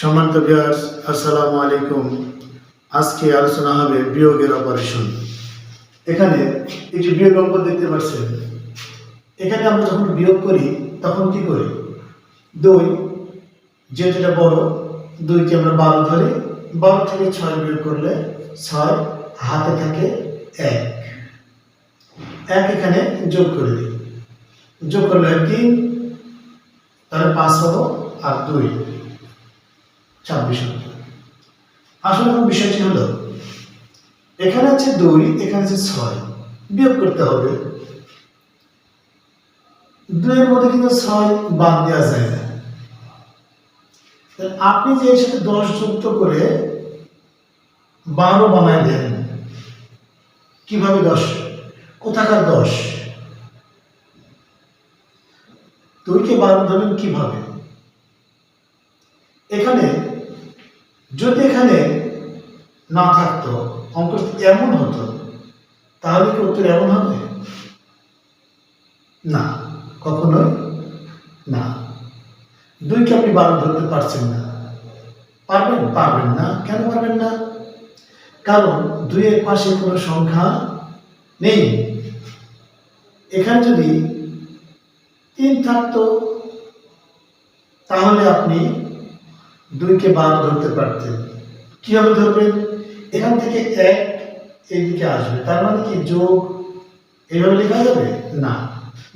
সম্মানিত ভিউয়ার্স, আসসালামু আলাইকুম। আজকে আলোচনা হবে বিয়োগের অপারেশন। এখানে একটি বিয়োগ অঙ্ক দেখতে পাচ্ছেন। এখানে আমরা যখন বিয়োগ করি তখন কি করি? 2 যেহেতু এটা বড়, 2কে আমরা 12 ধরি। 12 থেকে 6 বিয়োগ করলে 6, হাতে থাকে 1। 1 এখানে যোগ করে দিই। যোগ করলে 3, তাহলে 5 হলো, আর 2 26 হলো। আসলে কোন বিষয়টি হলো, এখানে আছে 2, এখানে আছে 6, বিয়োগ করতে হবে। 2 এর মধ্যে কিন্তু 6 বাদ দেওয়া যায় না। আপনি যে এর সাথে 10 যুক্ত করে 12 বানায় দেন, কিভাবে 10? কোথাকার 10? 2কে 12 ধরবেন কিভাবে? এখানে যদি এখানে না থাকতো, অঙ্ক এমন হতো, তাহলে কি উত্তর এমন হবে? না, কখনোই না। 2কে আপনি 12 ধরতে পারছেন না। পারবেন না। কেন পারবেন না? কারণ 2 এর পাশে কোনো সংখ্যা নেই। এখানে যদি 3 থাকতো, তাহলে আপনি 2কে 12 ধরতে পারতেন। কিভাবে ধরবেন? এখান থেকে 1 এইদিকে আসবে, তার মানে কি যোগ এইভাবে লেখা যাবে না।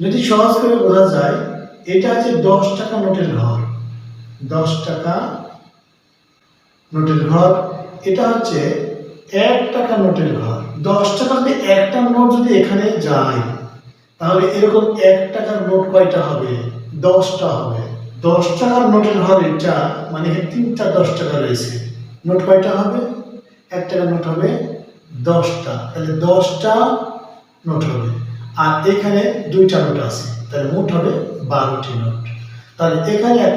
যদি সহজ করে বোঝা যায়, এটা হচ্ছে 10 টাকা নোটের ঘর। 10 টাকা নোটের ঘর। এটা হচ্ছে 1 টাকা নোটের ঘর। 10 টাকা যদি একটা নোট যদি এখানে যায়, তাহলে এরকম 1 টাকার নোট কয়টা হবে? 10টা হবে। 10 টাকার নোটের ঘর এটা, মানে এখানে 3টা 10 টাকা রয়েছে। নোট কয়টা হবে? 1 টাকার নোট হবে 10টা, তাহলে 10টা নোট হবে। আর এখানে 2টা নোট আছে, তাহলে মোট হবে 12টি নোট। তাহলে এখানে 1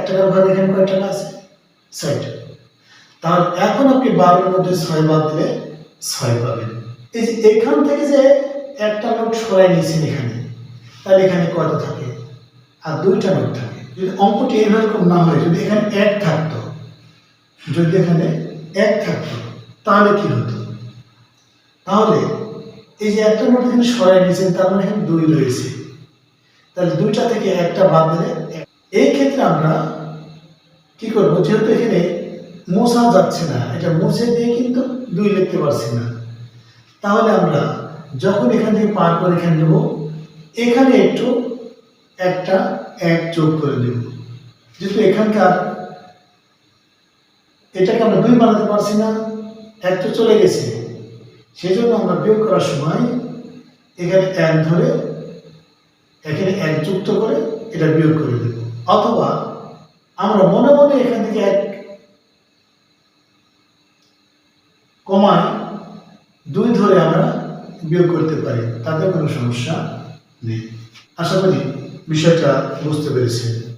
টাকার ঘর এখানে কয় টাকা আছে? 6 টাকা। তাহলে এখন আপনি 12 এর মধ্যে 6 বাদ দিলে 6 পাবেন। এই যে এখান থেকে যে একটা নোট সরাই নিয়েছেন এখানে, তাহলে এখানে কয়টা থাকে? আর 2টা নোট থাকে। যদি অঙ্কটি এইরকম না হয়, যদি এখানে 1 থাকতো, তাহলে কি হতো? তাহলে এই যে একটা নোট এখানে সরাই নিয়েছেন, তার মানে এখানে 2 রয়েছে। তাহলে 2টা থেকে 1টা বাদ দিলে, এই ক্ষেত্রে আমরা কি করবো? যেহেতু এখানে মোছা যাচ্ছে না, এটা মুছে দিয়ে কিন্তু 2 লিখতে পারছি না, তাহলে আমরা যখন এখান থেকে পার করে এখানে নেব, এখানে একটু একটা 1 যোগ করে দেব। যেহেতু এখানকার এটাকে আমরা 2 বানাতে পারছি না, 1 তো চলে গেছে, সেই জন্য আমরা বিয়োগ করার সময় এখানে 1 ধরে এখানে 1 যুক্ত করে এটা বিয়োগ করে দেব। অথবা আমরা মনে মনে এখান থেকে 1 কমায় 2 ধরে আমরা বিয়োগ করতে পারি, তাতে কোনো সমস্যা নেই। আশা করি বিষয়টা বুঝতে পেরেছেন।